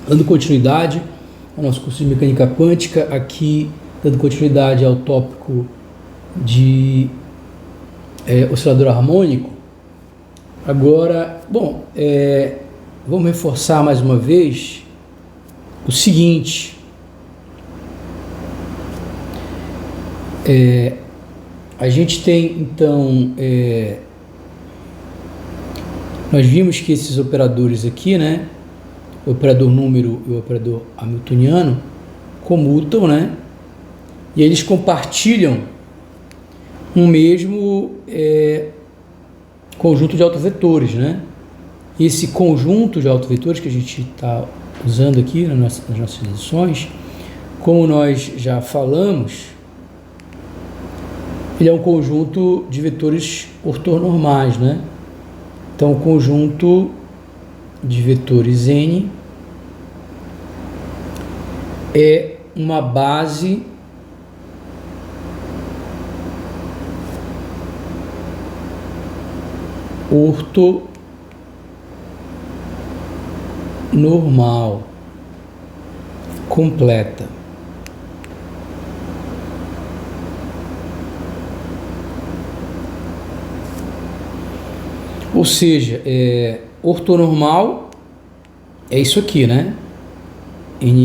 Dando continuidade ao nosso curso de mecânica quântica, aqui dando continuidade ao tópico de oscilador harmônico. Agora, vamos reforçar mais uma vez o seguinte: a gente tem então, nós vimos que esses operadores aqui, né, o operador número e o operador hamiltoniano, comutam, né, e eles compartilham um mesmo conjunto de autovetores, né? E esse conjunto de autovetores que a gente está usando aqui nas nossas lições, como nós já falamos, ele é um conjunto de vetores ortonormais, né? Então, o conjunto de vetores N é uma base ortonormal completa. Ou seja, ortonormal é isso aqui, né?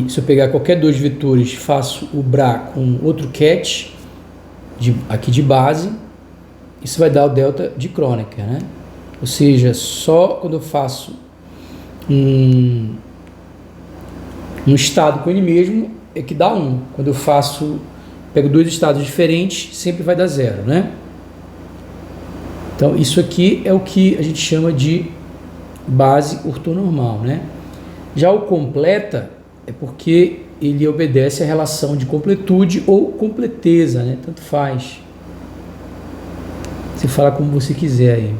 Se eu pegar qualquer dois vetores, faço o Bra com outro ket aqui de base, isso vai dar o delta de Kronecker, né? Ou seja, só quando eu faço um estado com ele mesmo é que dá 1. Quando eu pego dois estados diferentes, sempre vai dar 0, né? Então, isso aqui é o que a gente chama de base ortonormal, né? Já o completa é porque ele obedece à relação de completude ou completeza, né? Tanto faz. Você fala como você quiser aí.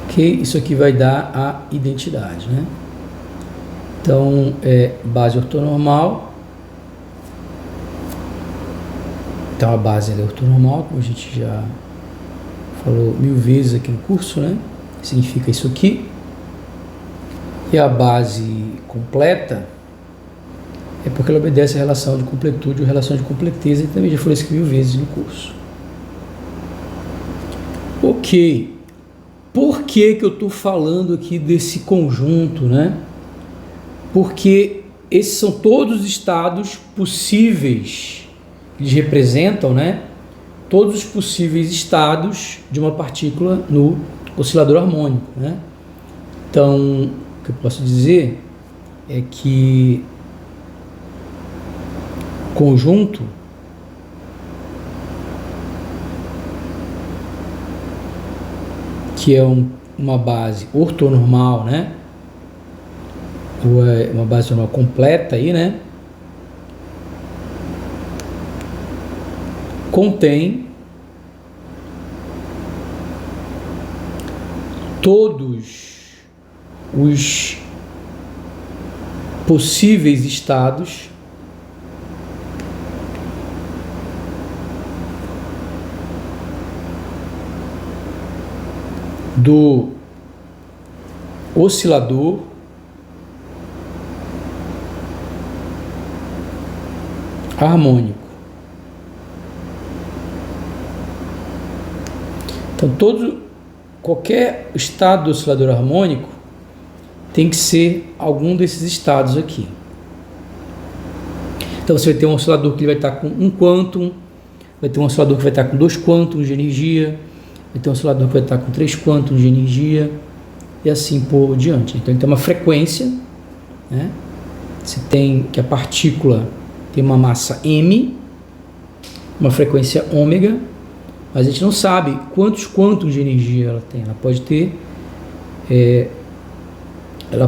Ok? Isso aqui vai dar a identidade, né? Então, base ortonormal. Então, a base é ortonormal, como a gente já falou 1000 vezes aqui no curso, né? Significa isso aqui. E a base completa é porque ela obedece à relação de completude ou relação de completeza, e também já falei isso 1000 vezes no curso. Ok. Por que eu estou falando aqui desse conjunto, né? Porque esses são todos os estados possíveis, eles representam, né, todos os possíveis estados de uma partícula no oscilador harmônico, né? Então, o que eu posso dizer é que conjunto que é uma base ortonormal, né? Ou é uma base ortonormal completa aí, né? Contém todos os possíveis estados do oscilador harmônico. Então, qualquer estado do oscilador harmônico tem que ser algum desses estados aqui. Então, você vai ter um oscilador que vai estar com um quantum, vai ter um oscilador que vai estar com 2 quântons de energia, vai ter um oscilador que vai estar com 3 quântons de energia, e assim por diante. Então, ele tem uma frequência, né? Você tem que a partícula tem uma massa m, uma frequência ômega, mas a gente não sabe quantos quântons de energia ela tem. Ela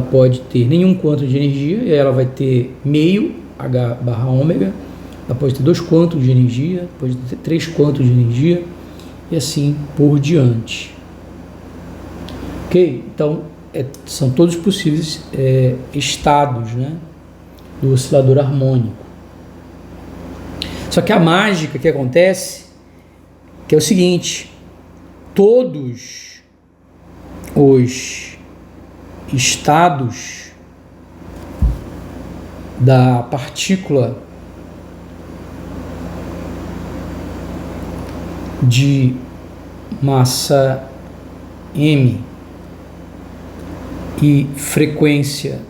pode ter nenhum quântum de energia, e aí ela vai ter meio h barra ômega. Ela pode ter 2 quântons de energia, pode ter 3 quântons de energia, e assim por diante. Ok? Então, são todos possíveis estados, né, do oscilador harmônico. Só que a mágica que acontece que é o seguinte: todos os estados da partícula de massa m e frequência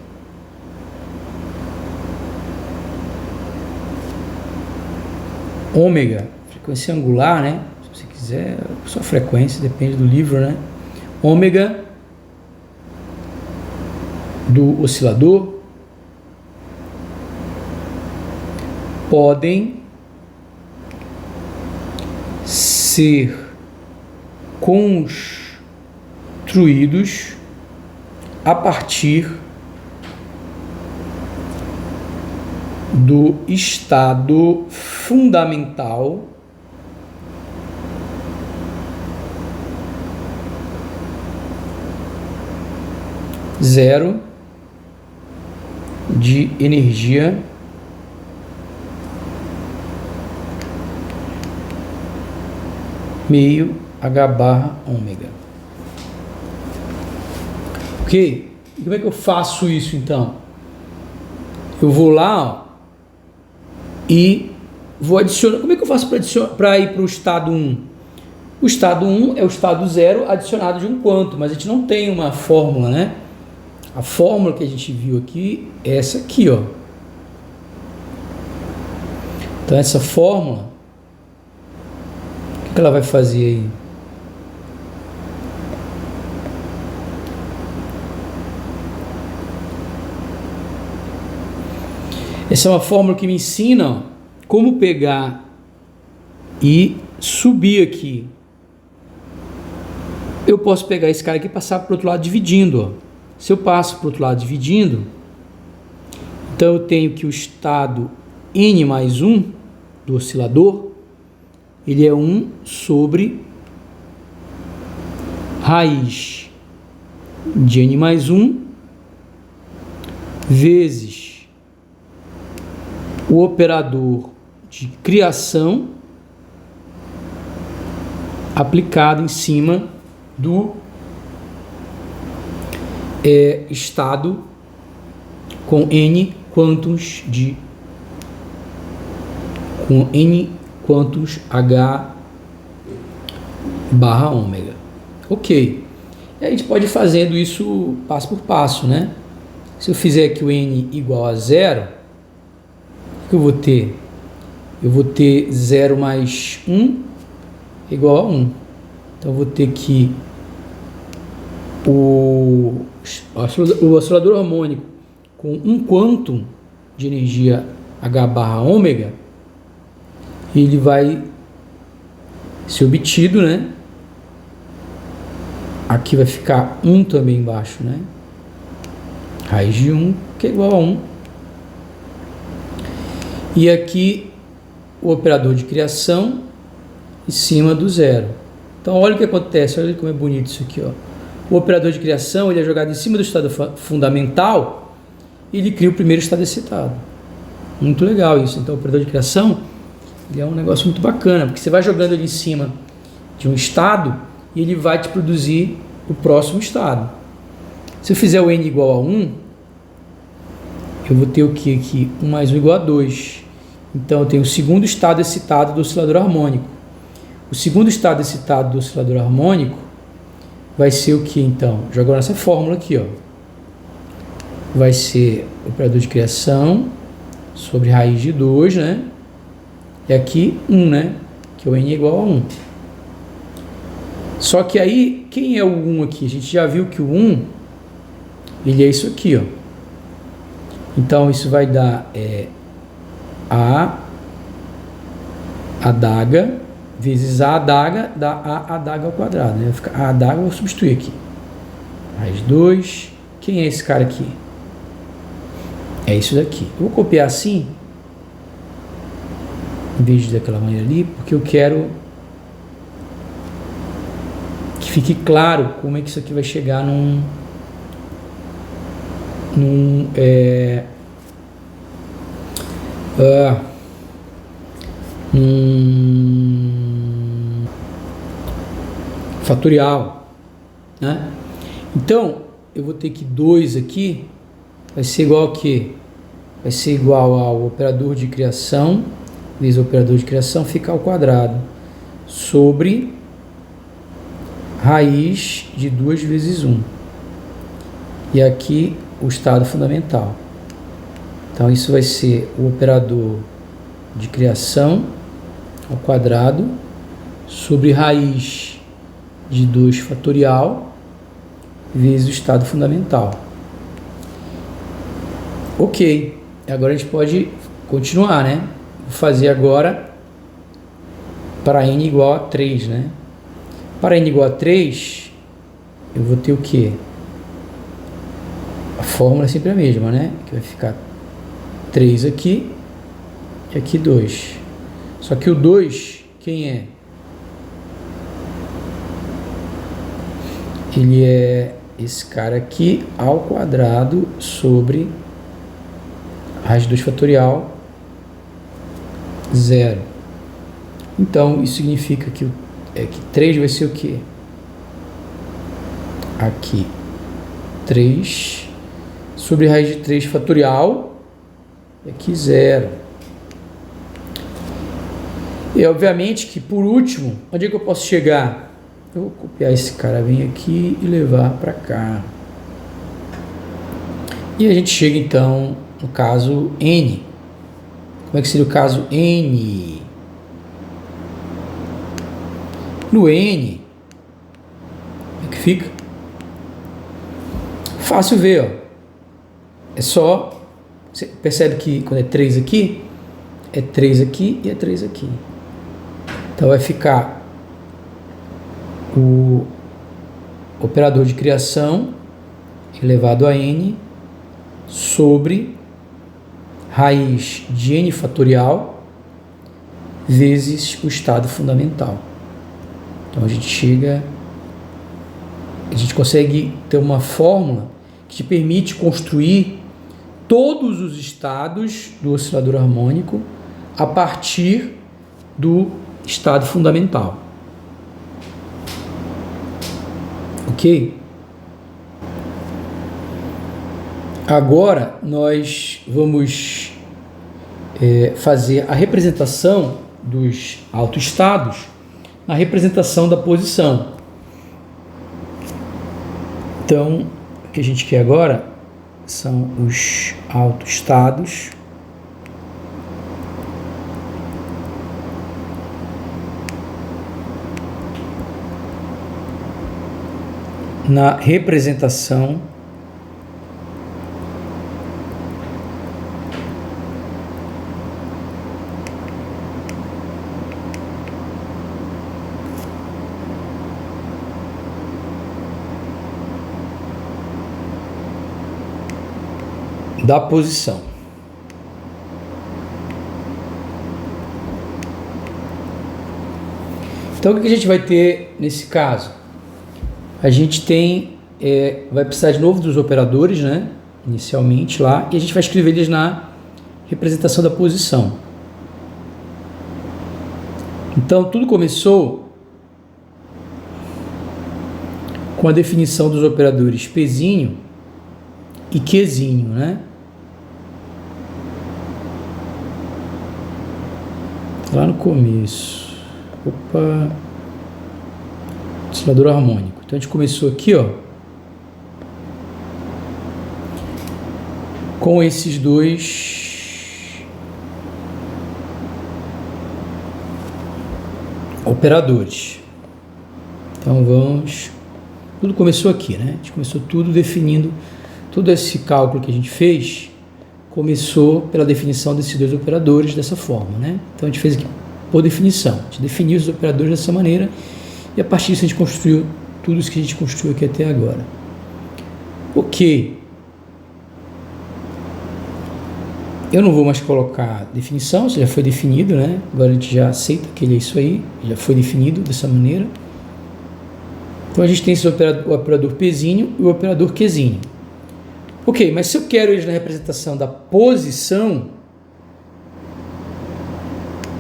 ômega, frequência angular, né? Se você quiser, só frequência, depende do livro, né? Ômega do oscilador podem ser construídos a partir do estado fundamental zero de energia meio H barra ômega. Ok? E como é que eu faço isso então? Eu vou lá, ó, e vou adicionar. Como é que eu faço para ir para o estado 1? O estado 1 é o estado 0 adicionado de um quanto, mas a gente não tem uma fórmula, né? A fórmula que a gente viu aqui é essa aqui, ó. Então essa fórmula, o que ela vai fazer aí? Essa é uma fórmula que me ensina, ó, como pegar e subir aqui. Eu posso pegar esse cara aqui e passar para o outro lado dividindo, ó. Se eu passo para o outro lado dividindo, então eu tenho que o estado n mais 1 do oscilador, ele é 1 sobre raiz de n mais 1 vezes o operador de criação aplicado em cima do estado com n quantos H barra ômega. Ok. E a gente pode ir fazendo isso passo por passo, né? Se eu fizer aqui o n igual a 0, o que eu vou ter? Eu vou ter 0 mais 1 igual a 1. Então eu vou ter que o oscilador harmônico com um quantum de energia H barra ômega, ele vai ser obtido, né? Aqui vai ficar 1 também embaixo, né? Raiz de 1, que é igual a 1. E aqui o operador de criação em cima do zero. Então olha o que acontece, olha como é bonito isso aqui, ó. O operador de criação, ele é jogado em cima do estado fundamental e ele cria o primeiro estado excitado. Muito legal isso. Então o operador de criação, ele é um negócio muito bacana, porque você vai jogando ele em cima de um estado e ele vai te produzir o próximo estado. Se eu fizer o n igual a 1, eu vou ter o que aqui? 1 mais 1 igual a 2. Então eu tenho o segundo estado excitado do oscilador harmônico. O segundo estado excitado do oscilador harmônico vai ser o que então? Jogo nessa fórmula aqui, ó. Vai ser o operador de criação sobre raiz de 2, né? E aqui 1, né? Que o n é igual a 1. Só que aí, quem é o 1 aqui? A gente já viu que o 1, ele é isso aqui, ó. Então isso vai dar A adaga vezes A adaga, dá A adaga ao quadrado, né? Vai ficar A adaga, eu vou substituir aqui. Raiz 2. Quem é esse cara aqui? É isso daqui. Eu vou copiar assim, em vez de daquela maneira ali, porque eu quero que fique claro como é que isso aqui vai chegar num fatorial, né? Então, eu vou ter que 2 aqui vai ser igual a quê? Vai ser igual ao operador de criação, vezes o operador de criação, fica ao quadrado, sobre raiz de 2 vezes 1. E aqui o estado fundamental. Então, isso vai ser o operador de criação ao quadrado sobre raiz de 2 fatorial vezes o estado fundamental. Ok, agora a gente pode continuar, né? Vou fazer agora para n igual a 3, né? Para n igual a 3, eu vou ter o quê? A fórmula é sempre a mesma, né? Que vai ficar 3 aqui e aqui 2. Só que o 2, quem é? Ele é esse cara aqui ao quadrado sobre raiz de 2 fatorial 0. Então, isso significa que, que 3 vai ser o quê? Aqui, 3 sobre raiz de 3 fatorial, e aqui 0. E, obviamente, que, por último, onde é que eu posso chegar? Eu vou copiar esse cara bem aqui e levar para cá. E a gente chega, então, no caso N. Como é que seria o caso N? No N, como é que fica? Fácil ver, ó. É só... Você percebe que quando é 3 aqui, é 3 aqui e é 3 aqui. Então, vai ficar o operador de criação elevado a n sobre raiz de n fatorial vezes o estado fundamental. Então a gente consegue ter uma fórmula que te permite construir todos os estados do oscilador harmônico a partir do estado fundamental. Ok? Agora nós vamos fazer a representação dos autoestados na representação da posição. Então, o que a gente quer agora são os autoestados na representação da posição. Então, o que a gente vai ter nesse caso? A gente tem, vai precisar de novo dos operadores, né? Inicialmente lá, e a gente vai escrever eles na representação da posição. Então, tudo começou com a definição dos operadores Pzinho e Qzinho, né? Lá no começo. Opa! Oscilador harmônico. Então a gente começou aqui, ó, com esses dois operadores. Então vamos... Tudo começou aqui, né? A gente começou tudo definindo, todo esse cálculo que a gente fez começou pela definição desses dois operadores dessa forma, né? Então a gente fez aqui por definição, a gente definiu os operadores dessa maneira e a partir disso a gente construiu tudo isso que a gente construiu aqui até agora. Ok. Eu não vou mais colocar definição, isso já foi definido, né? Agora a gente já aceita que ele é isso aí, já foi definido dessa maneira. Então a gente tem esse o operador Pzinho e o operador Qzinho. Ok, mas se eu quero eles na representação da posição,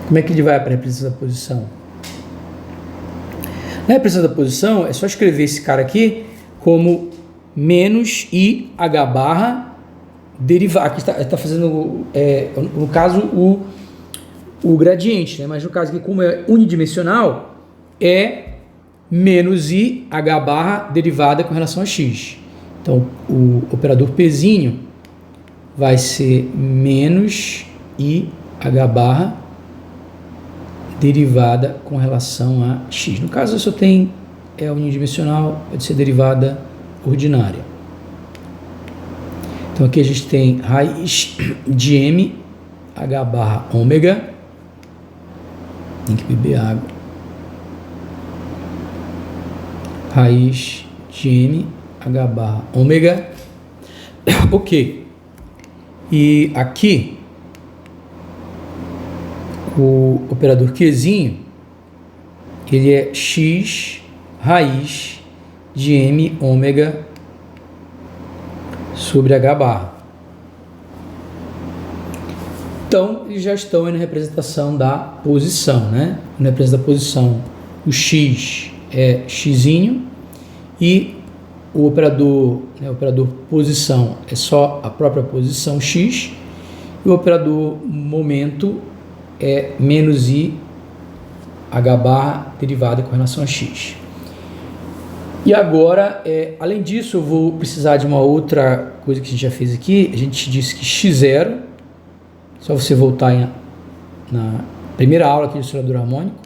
como é que ele vai para a representação da posição? Na representação da posição, é só escrever esse cara aqui como menos IH barra derivada. Aqui está fazendo, no caso, o gradiente, né? Mas no caso aqui, como é unidimensional, é menos IH barra derivada com relação a x. Então, o operador Pzinho vai ser menos IH barra derivada com relação a x. No caso, só tem unidimensional, pode ser derivada ordinária. Então, aqui a gente tem raiz de m h barra ômega. Tem que beber água. Raiz de m h barra ômega. Ok. E aqui o operador Qzinho, ele é x raiz de m ômega sobre h barra. Então, eles já estão na representação da posição, né? Na representação da posição, o x é xzinho e o operador posição é só a própria posição x e o operador momento é menos i h barra derivada com relação a x. E agora, além disso, eu vou precisar de uma outra coisa que a gente já fez aqui. A gente disse que x0, só você voltar na primeira aula aqui do oscilador harmônico,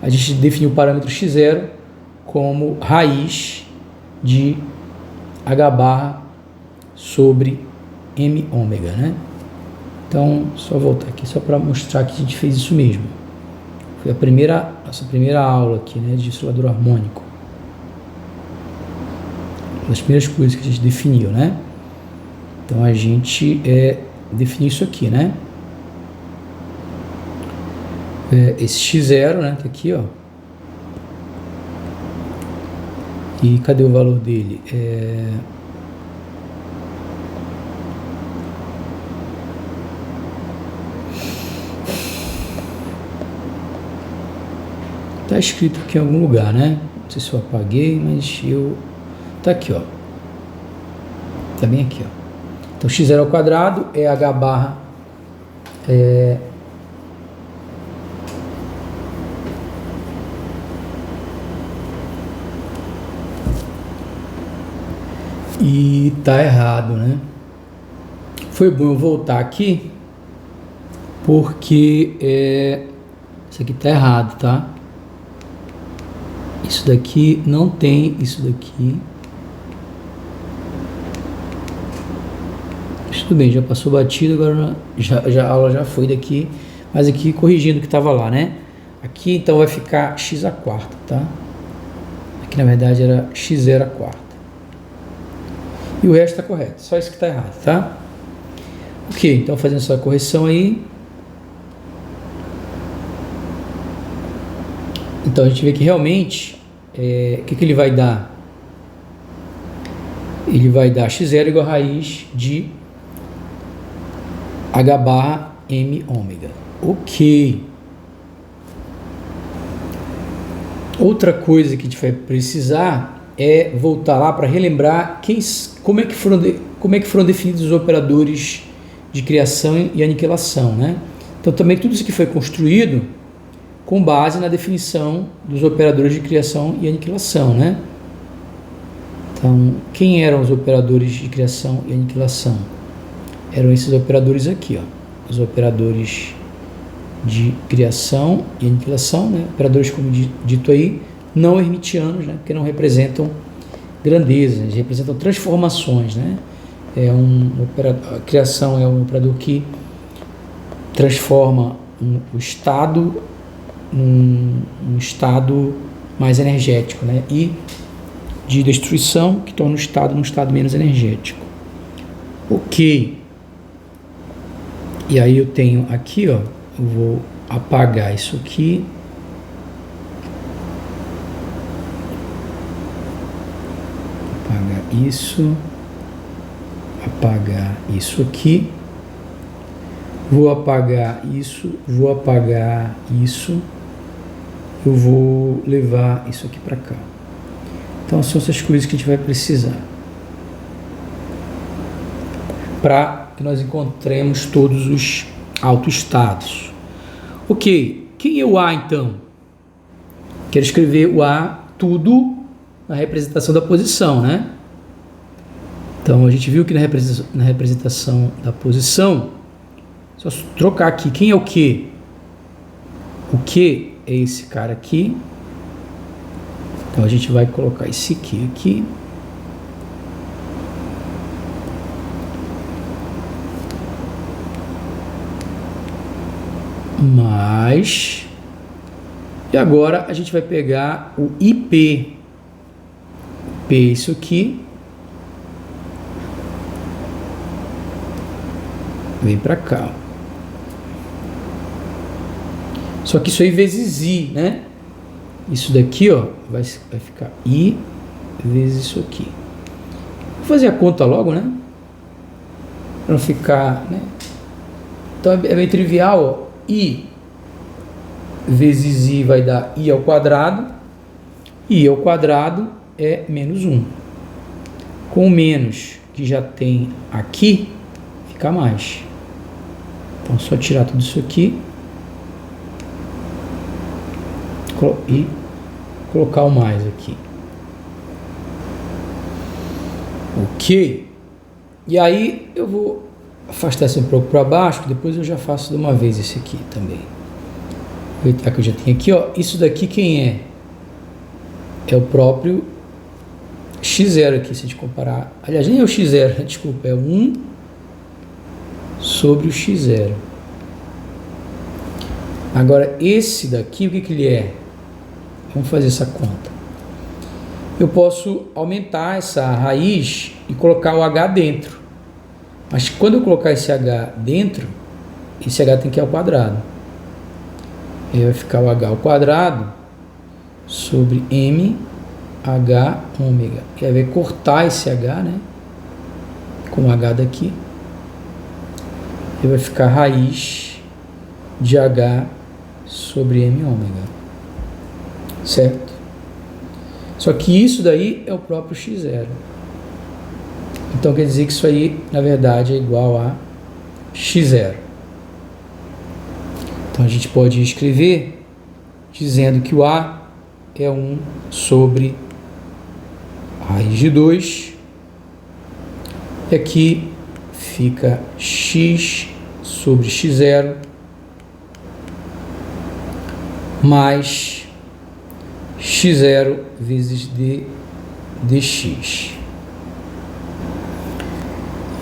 a gente definiu o parâmetro x0 como raiz de h barra sobre m ômega, né? Então, só voltar aqui, só para mostrar que a gente fez isso mesmo. Foi nossa primeira aula aqui, né, de oscilador harmônico. Uma das primeiras coisas que a gente definiu, né? Então, a gente definiu isso aqui, né? Esse x0, né, tá aqui, ó. E cadê o valor dele? Tá escrito aqui em algum lugar, né? Não sei se eu apaguei, mas tá aqui, ó. Tá bem aqui, ó. Então, x0 ao quadrado é h barra e tá errado, né? Foi bom eu voltar aqui porque isso aqui tá errado, tá? Isso daqui não tem isso daqui. Tudo bem, já passou batido, agora a aula já foi daqui, mas aqui corrigindo o que estava lá, né? Aqui então vai ficar x à quarta, tá? Aqui na verdade era x0 à quarta. E o resto está correto, só isso que está errado, tá? Ok, então fazendo essa correção aí. Então a gente vê que realmente, o que ele vai dar? Ele vai dar x0 igual a raiz de h barra m ômega. Ok. Outra coisa que a gente vai precisar é voltar lá para relembrar como é que foram definidos os operadores de criação e aniquilação, né? Então também tudo isso que foi construído com base na definição dos operadores de criação e aniquilação, né? Então, quem eram os operadores de criação e aniquilação? Eram esses operadores aqui, ó, os operadores de criação e aniquilação, né? Operadores, como dito aí, não hermitianos, né? Porque não representam grandezas, eles representam transformações, né? A criação é um operador que transforma o estado num estado mais energético, né? E de destruição que torna o estado num estado menos energético. Ok. E aí eu tenho aqui, ó, eu vou apagar isso aqui. Apagar isso. Apagar isso aqui. Vou apagar isso. Vou apagar isso. eu vou levar isso aqui para cá. Então são essas coisas que a gente vai precisar para que nós encontremos todos os autoestados. Ok, quem é o A então? Quero escrever o A tudo na representação da posição, né? Então a gente viu que na representação da posição, só trocar aqui, quem é o Q? O Q é esse cara aqui. Então a gente vai colocar esse Q aqui. Mais. E agora a gente vai pegar o IP. P é isso aqui. Vem para cá. Só que isso aí vezes I, né? Isso daqui, ó, vai ficar I vezes isso aqui. Vou fazer a conta logo, né? Para não ficar, né? Então é bem trivial, ó. I vezes I vai dar I ao quadrado. I ao quadrado é menos 1. Com o menos que já tem aqui, fica mais. Então, só tirar tudo isso aqui e colocar o mais aqui. Ok. E aí, eu vou afastar esse um pouco para baixo, que depois eu já faço de uma vez esse aqui também. Aproveitar que eu já tenho aqui, ó. Isso daqui quem é? É o próprio x0 aqui, se a gente comparar. Aliás, nem é o x0, desculpa, é 1 sobre o x0. Agora, esse daqui, o que que ele é? Vamos fazer essa conta. Eu posso aumentar essa raiz e colocar o h dentro. Mas quando eu colocar esse h dentro, esse h tem que ir ao quadrado. Aí vai ficar o h ao quadrado sobre m h ômega. E aí vai cortar esse h, né? Com o h daqui. E vai ficar raiz de h sobre m ômega. Certo? Só que isso daí é o próprio x0. Então quer dizer que isso aí, na verdade, é igual a x0. Então a gente pode escrever dizendo que o A é 1 sobre raiz de 2. E aqui fica x sobre x0 mais x0 vezes dx.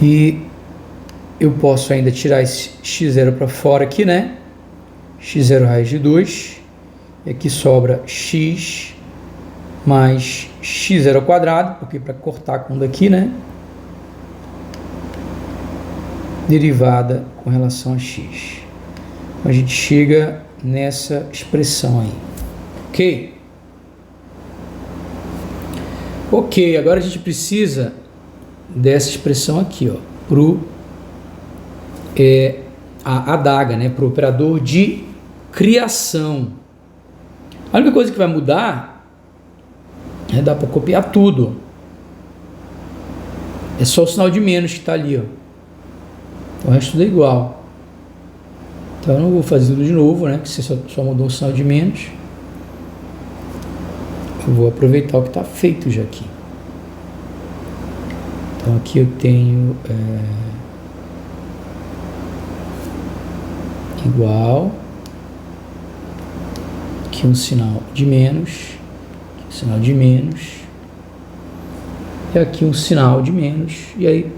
E eu posso ainda tirar esse x0 para fora aqui, né? x0 raiz de 2. E aqui sobra x mais x0 ao quadrado, porque para cortar com daqui, né? Derivada com relação a x. A gente chega nessa expressão aí. Ok? Ok, agora a gente precisa dessa expressão aqui, ó, pro a adaga, né, pro operador de criação. A única coisa que vai mudar é dar para copiar tudo. É só o sinal de menos que está ali, ó. O resto tudo é igual. Então eu não vou fazer tudo de novo, né, que você só mudou o sinal de menos. Eu vou aproveitar o que está feito já aqui. Então aqui eu tenho igual, aqui um sinal de menos, aqui um sinal de menos, e aqui um sinal de menos, e aí,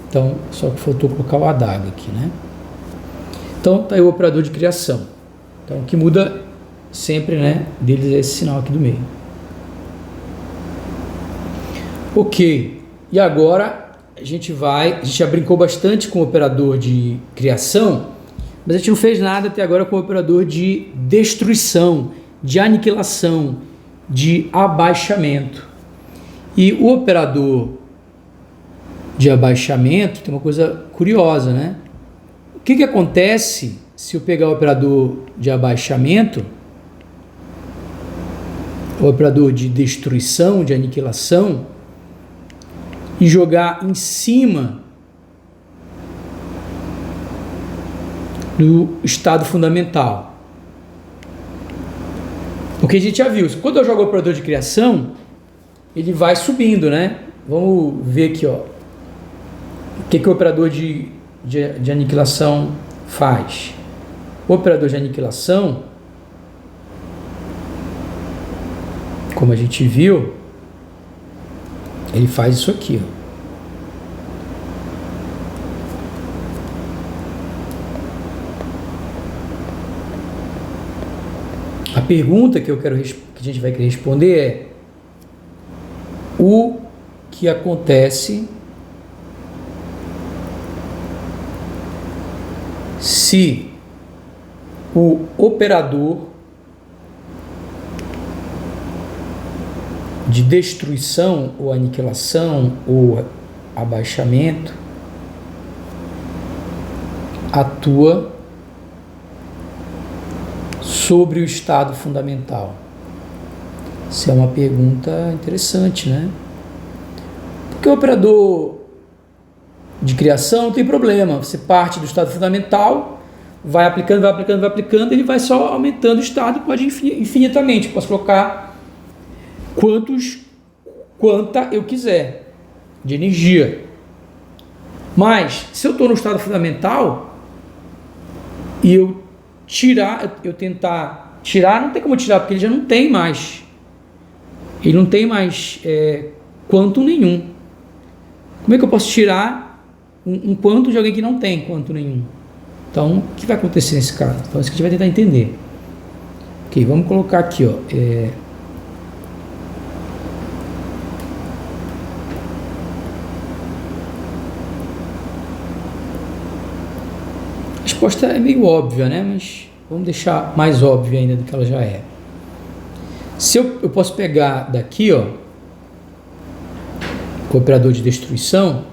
então, só que faltou colocar o adaga aqui, né? Então, tá aí o operador de criação. Então, o que muda sempre, né, deles é esse sinal aqui do meio. Ok, e agora a gente já brincou bastante com o operador de criação, mas a gente não fez nada até agora com o operador de destruição, de aniquilação, de abaixamento. E o operador de abaixamento tem uma coisa curiosa, né? O que acontece se eu pegar o operador de abaixamento o operador de destruição, de aniquilação, e jogar em cima do estado fundamental. Porque a gente já viu, quando eu jogo o operador de criação, ele vai subindo, né? Vamos ver aqui, ó. O que o operador de aniquilação faz? O operador de aniquilação, como a gente viu, ele faz isso aqui, ó. A pergunta que a gente vai querer responder é: o que acontece se o operador de destruição ou aniquilação ou abaixamento atua sobre o estado fundamental? Isso é uma pergunta interessante, né? Porque o operador de criação não tem problema. Você parte do estado fundamental, vai aplicando, ele vai só aumentando o estado, pode infinitamente. Eu posso colocar quanta eu quiser de energia. Mas se eu estou no estado fundamental e eu tentar tirar, não tem como tirar, porque ele já não tem mais. Ele não tem mais quantum nenhum. Como é que eu posso tirar um quantum de alguém que não tem quantum nenhum? Então, o que vai acontecer nesse caso? Então, isso que a gente vai tentar entender. Ok, vamos colocar aqui, ó. A resposta é meio óbvia, né? Mas vamos deixar mais óbvia ainda do que ela já é. Se eu posso pegar daqui, ó, o operador de destruição,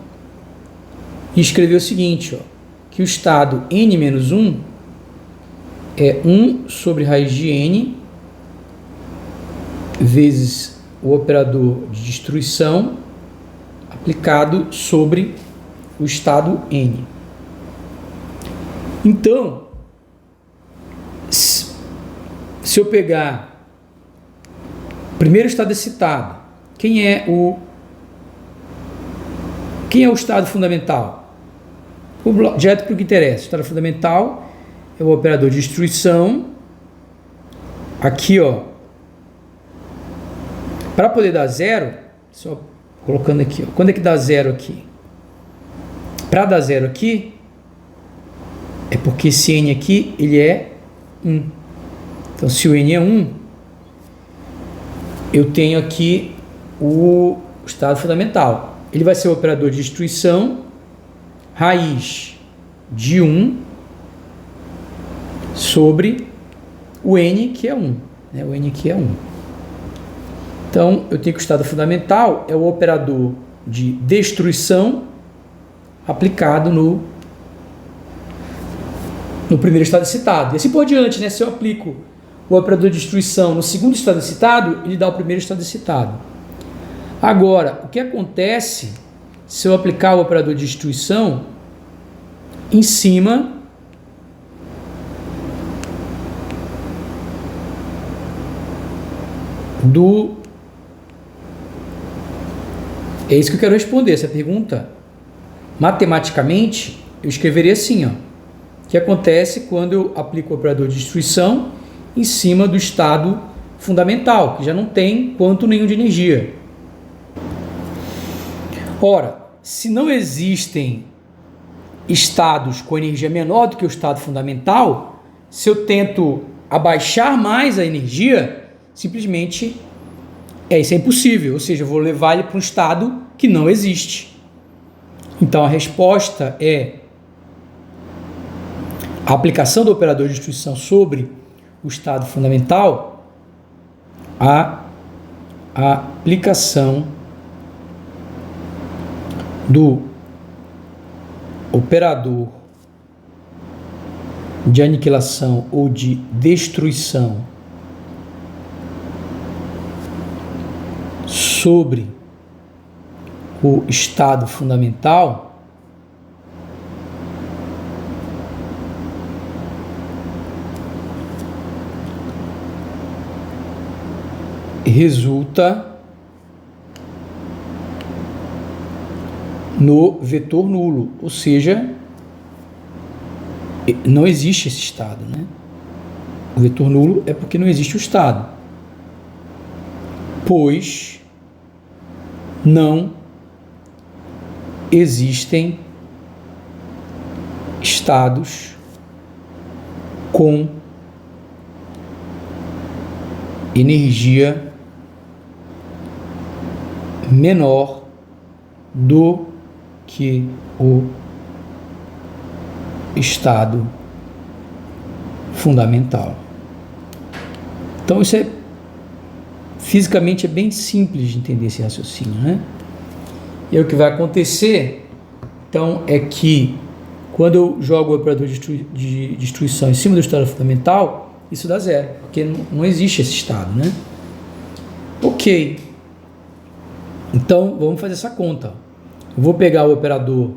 e escrever o seguinte, ó, que o estado n-1 é 1 sobre raiz de n vezes o operador de destruição aplicado sobre o estado n. Então, se eu pegar o primeiro estado excitado, quem é o estado fundamental? Direto para o que interessa. O estado fundamental é o operador de destruição. Aqui, ó, para poder dar zero, só colocando aqui, ó, quando é que dá zero aqui? Para dar zero aqui, é porque esse n aqui, ele é 1. Então, se o n é 1, eu tenho aqui o estado fundamental. Ele vai ser o operador de destruição, raiz de 1 sobre o n, que é 1. Né? O n aqui é 1. Então, eu tenho que o estado fundamental é o operador de destruição aplicado no primeiro estado excitado. E assim por diante, né? Se eu aplico o operador de destruição no segundo estado excitado, ele dá o primeiro estado excitado. Agora, o que acontece se eu aplicar o operador de destruição em cima do... É isso que eu quero responder, essa pergunta. Matematicamente, eu escreveria assim, ó. O que acontece quando eu aplico o operador de destruição em cima do estado fundamental, que já não tem quantum nenhum de energia. Ora, se não existem estados com energia menor do que o estado fundamental, se eu tento abaixar mais a energia, simplesmente isso é impossível, ou seja, eu vou levar ele para um estado que não existe. Então a resposta é a aplicação do operador de destruição sobre o estado fundamental, a aplicação do operador de aniquilação ou de destruição sobre o estado fundamental, resulta no vetor nulo, ou seja, não existe esse estado, né? O vetor nulo é porque não existe o estado, pois não existem estados com energia menor do que o estado fundamental. Então isso fisicamente é bem simples de entender esse raciocínio, né? E o que vai acontecer, então, é que quando eu jogo o operador de destruição em cima do estado fundamental, isso dá zero, porque não existe esse estado, né? Ok. Então, vamos fazer essa conta. Eu vou pegar o operador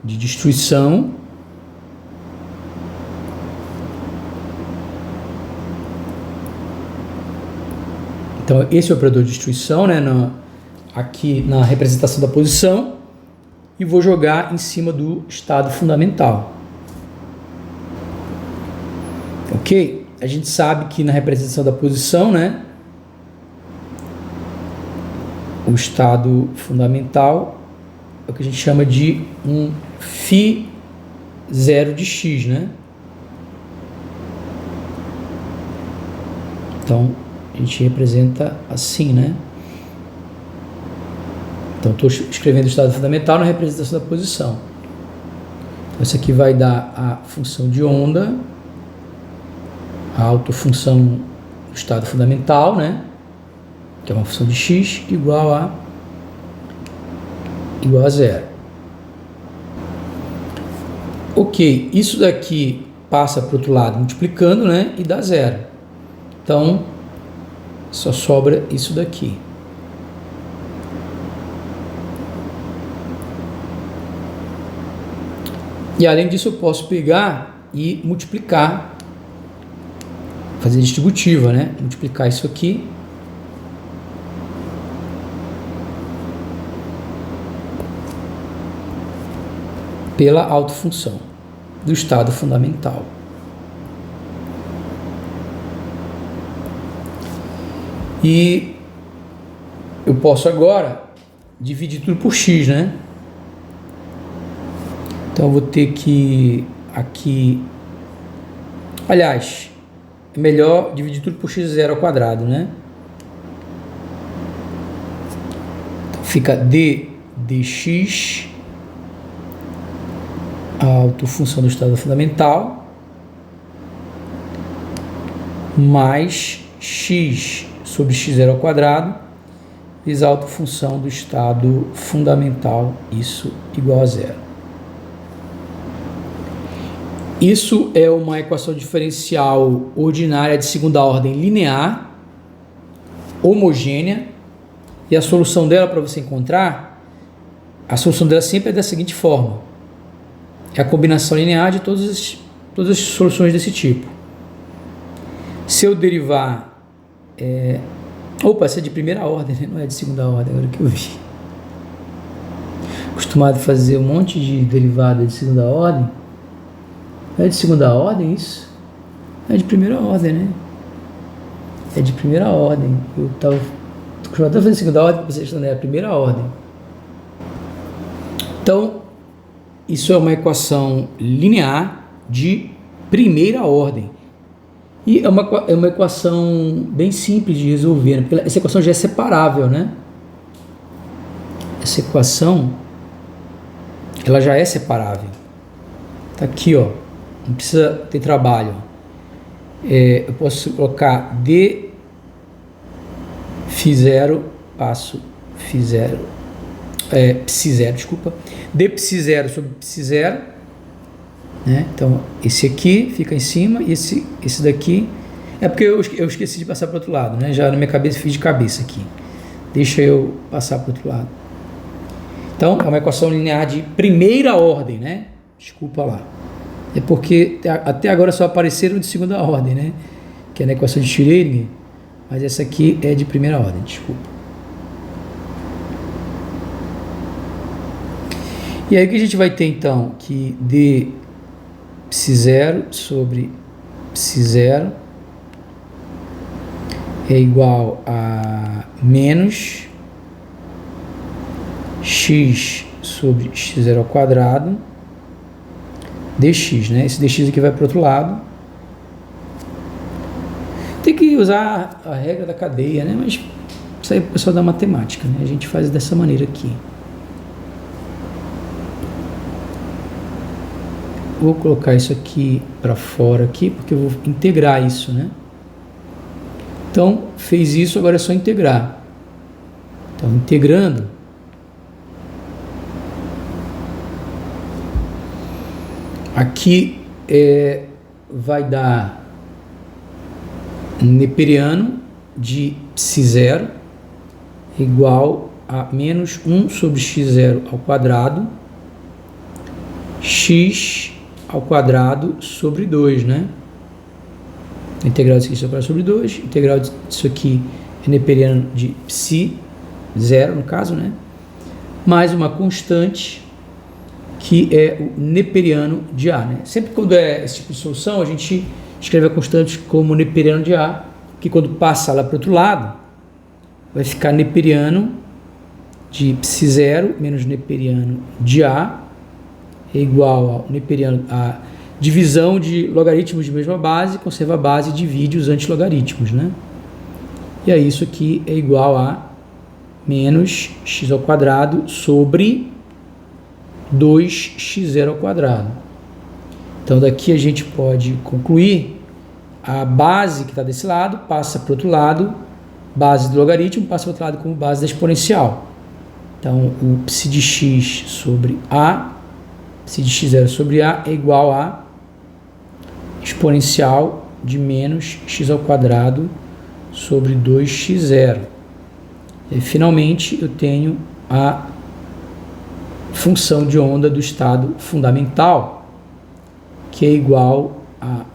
de destruição então esse é o operador de destruição, né, aqui na representação da posição, e vou jogar em cima do estado fundamental. Ok? A gente sabe que na representação da posição, né, o estado fundamental é o que a gente chama de um φ0 de x, né? Então, a gente representa assim, né? Então, estou escrevendo o estado fundamental na representação da posição. Então, isso aqui vai dar a função de onda, a autofunção do estado fundamental, né? Que é uma função de x igual a zero. Ok, isso daqui passa para o outro lado multiplicando, né? E dá zero. Então, só sobra isso daqui. E além disso eu posso pegar e multiplicar, fazer distributiva, né? Multiplicar isso aqui pela autofunção do estado fundamental. E eu posso agora dividir tudo por x, né? Então eu vou ter que aqui, aliás, é melhor dividir tudo por x0 ao quadrado, né? Então fica d dx, a autofunção do estado fundamental, mais x sobre x0 ao quadrado, vezes a autofunção do estado fundamental, isso igual a zero. Isso é uma equação diferencial ordinária de segunda ordem linear, homogênea, e a solução dela, para você encontrar, a solução dela sempre é da seguinte forma: é a combinação linear de todas as soluções desse tipo. Se eu derivar... essa é de primeira ordem, né? Não é de segunda ordem, agora que eu vi. Acostumado a fazer um monte de derivada de segunda ordem. É de segunda ordem isso? É de primeira ordem, né? É de primeira ordem. Eu estava acostumado a fazer segunda ordem, vocês estão, né? É a primeira ordem. Então, isso é uma equação linear de primeira ordem. E é uma equação bem simples de resolver, né? Porque essa equação já é separável, né? Essa equação, ela já é separável. Tá aqui, ó. Não precisa ter trabalho. Eu posso colocar d φ0, passo φ0, π0, desculpa, d π0 sobre π0, né? Então esse aqui fica em cima e esse daqui é porque eu esqueci de passar para o outro lado, né? Já na minha cabeça fiz de cabeça aqui. Deixa eu passar para o outro lado. Então, é uma equação linear de primeira ordem, né? Desculpa lá. É porque até agora só apareceram de segunda ordem, né? Que é na equação de Schrödinger. Mas essa aqui é de primeira ordem, desculpa. E aí o que a gente vai ter então? Que d psi0 sobre psi0 é igual a menos x sobre x0 ao quadrado dx, né? Esse dx aqui vai para o outro lado. Tem que usar a regra da cadeia, né? Mas isso aí é o pessoal da matemática, né? A gente faz dessa maneira aqui. Vou colocar isso aqui para fora aqui, porque eu vou integrar isso, né? Então, fez isso, agora é só integrar. Então, integrando, aqui vai dar neperiano de psi0 igual a menos 1 sobre x0 ao quadrado, x ao quadrado sobre 2, né? A integral disso aqui sobre 2, integral disso aqui é neperiano de psi0, no caso, né? Mais uma constante, que é o neperiano de A, né? Sempre quando é esse tipo de solução, a gente escreve a constante como neperiano de A, que quando passa lá para o outro lado, vai ficar neperiano de psi0 menos neperiano de A é igual ao neperiano a divisão de logaritmos de mesma base, conserva a base e divide os antilogaritmos, né? E aí isso aqui é igual a menos x ao quadrado sobre 2x0 ao quadrado. Então daqui a gente pode concluir a base que está desse lado passa para o outro lado, base do logaritmo passa para o outro lado como base da exponencial. Então o psi de x sobre a, psi de x0 sobre a é igual a exponencial de menos x ao quadrado sobre 2x0. E finalmente eu tenho a função de onda do estado fundamental, que é igual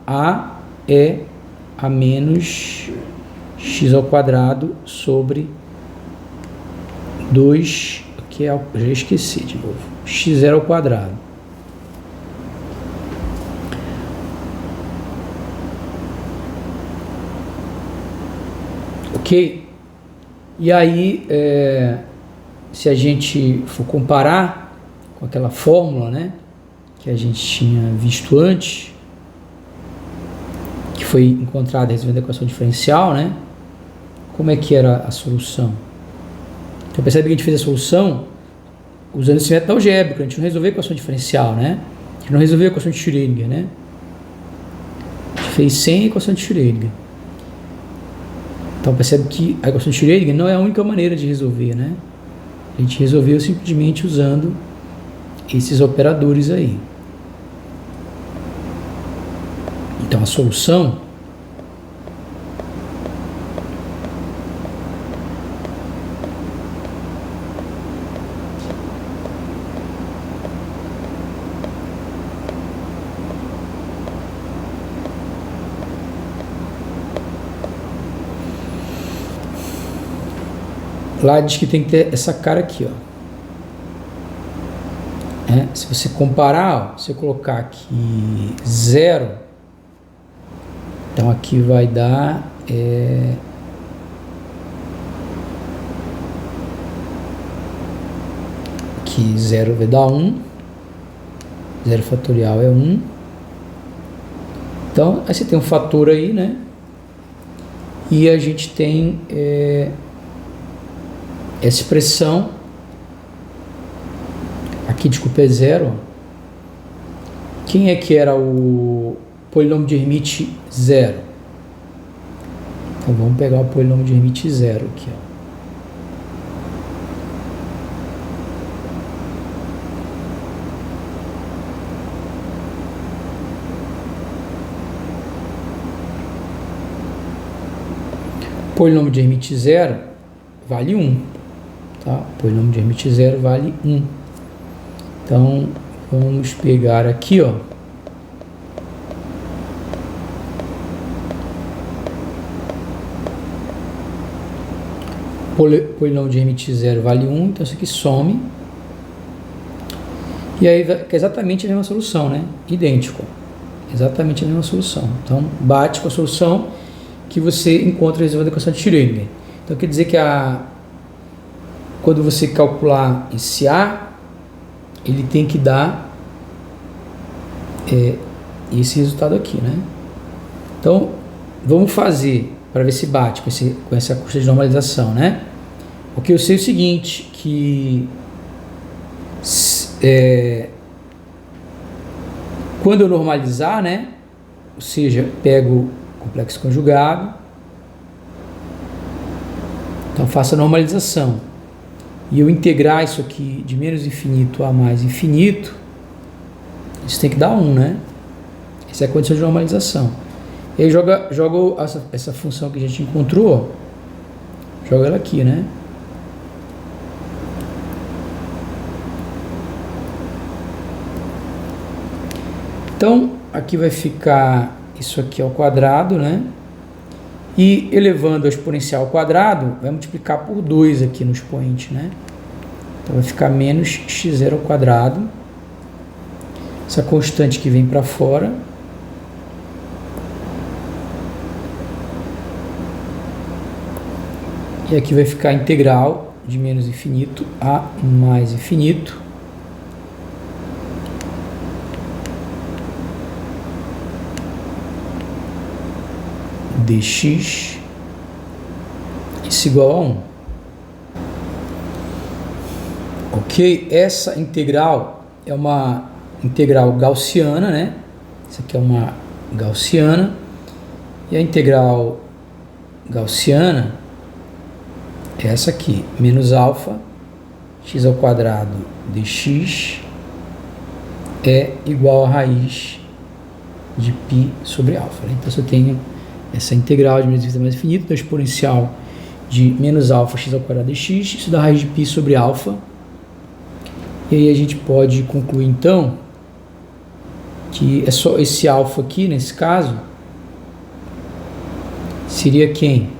a é a menos x ao quadrado sobre 2, que é, já esqueci de novo, x0 ao quadrado. Ok? E aí, se a gente for comparar com aquela fórmula, né, que a gente tinha visto antes, que foi encontrada resolvendo a equação diferencial, né, como é que era a solução? Então percebe que a gente fez a solução usando esse método algébrico, a gente não resolveu a equação diferencial, né, a gente não resolveu a equação de Schrödinger, né, a gente fez sem a equação de Schrödinger. Então percebe que a equação de Schrödinger não é a única maneira de resolver, né? A gente resolveu simplesmente usando esses operadores aí. Então a solução lá diz que tem que ter essa cara aqui, ó. Se você comparar, ó, se eu colocar aqui 0, então aqui vai dar aqui 0 vai dar 1, 0 fatorial é 1. Então, aí você tem um fator aí, né? E a gente tem essa expressão aqui, desculpa, é 0. Quem é que era o polinômio de Hermite 0? Então vamos pegar o polinômio de Hermite 0 aqui, ó. Polinômio de Hermite 0 vale 1. Tá? O polinômio de Hermite zero vale 1. Então, vamos pegar aqui, ó. Polinômio de Hermite zero vale 1, então isso aqui some. E aí é exatamente a mesma solução, né? Idêntico. Exatamente a mesma solução. Então, bate com a solução que você encontra resolvendo a equação de Schrödinger. Então, quer dizer que quando você calcular esse A, ele tem que dar esse resultado aqui, né? Então, vamos fazer para ver se bate com essa custa de normalização, né? Porque eu sei o seguinte, que quando eu normalizar, né? Ou seja, pego o complexo conjugado, então faço a normalização, e eu integrar isso aqui de menos infinito a mais infinito, isso tem que dar 1, né? Essa é a condição de normalização. E aí jogo essa função que a gente encontrou, joga ela aqui, né? Então, aqui vai ficar isso aqui ao quadrado, né? E elevando a exponencial ao quadrado, vai multiplicar por 2 aqui no expoente, né? Então, vai ficar menos x0 ao quadrado. Essa constante que vem para fora. E aqui vai ficar a integral de menos infinito a mais infinito. Dx, isso igual a 1. Ok? Essa integral é uma integral gaussiana, né? Isso aqui é uma gaussiana. E a integral gaussiana é essa aqui, menos alfa, x ao quadrado dx é igual a raiz de π sobre alfa. Então, se eu tenho essa integral de menos infinito a mais infinito, da exponencial de menos alfa x ao quadrado dx, isso dá raiz de π sobre alfa. E aí a gente pode concluir, então, que é só esse alfa aqui, nesse caso, seria quem?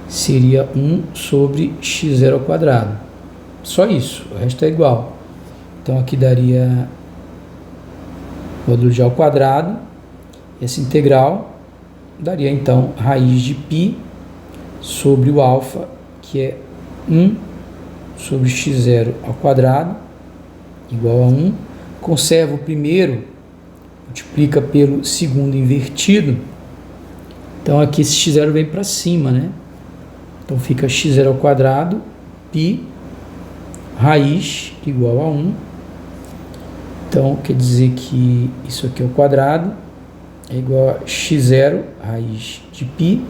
Seria 1 sobre x0 ao quadrado. Só isso, o resto é igual. Então, aqui daria módulo de A ao quadrado, essa integral daria, então, raiz de π sobre o alfa, que é 1 sobre x0 ao quadrado, igual a 1. Conserva o primeiro, multiplica pelo segundo invertido. Então, aqui esse x0 vem para cima, né? Então, fica x0 ao quadrado, π, raiz, igual a 1. Então, quer dizer que isso aqui ao quadrado é igual a x0, raiz de π,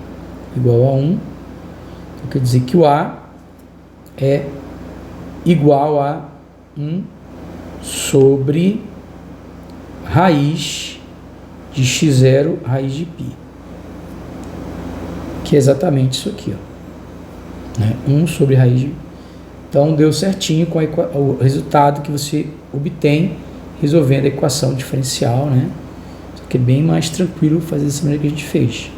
igual a 1. Então, quer dizer que o A é igual a 1 sobre raiz de x0, raiz de π. Que é exatamente isso aqui, ó. Né? 1 sobre raiz de... Então, deu certinho com o resultado que você obtém resolvendo a equação diferencial, né? Que é bem mais tranquilo fazer dessa maneira que a gente fez.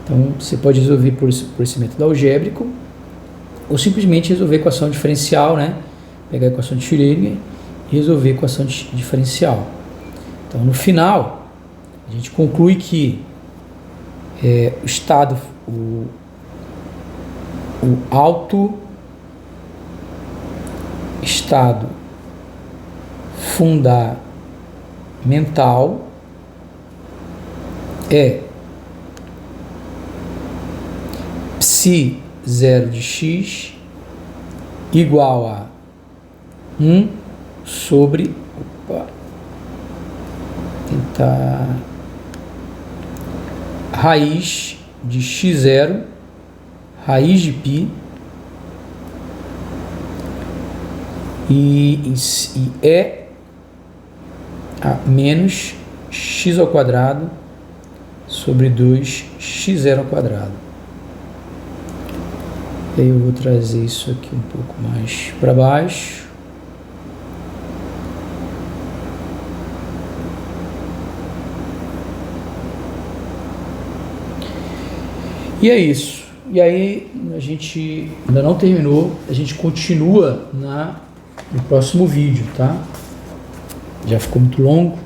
Então, você pode resolver por esse método algébrico, ou simplesmente resolver a equação diferencial, né? Pegar a equação de Schrödinger e resolver a equação diferencial. Então, no final, a gente conclui que o estado, o alto estado fundamental é psi0 de x igual a 1 sobre raiz de x0, raiz de π, e é a menos x ao quadrado sobre 2 x0 ao quadrado. E aí eu vou trazer isso aqui um pouco mais para baixo. E é isso. E aí a gente ainda não terminou, a gente continua no próximo vídeo, tá? Já ficou muito longo.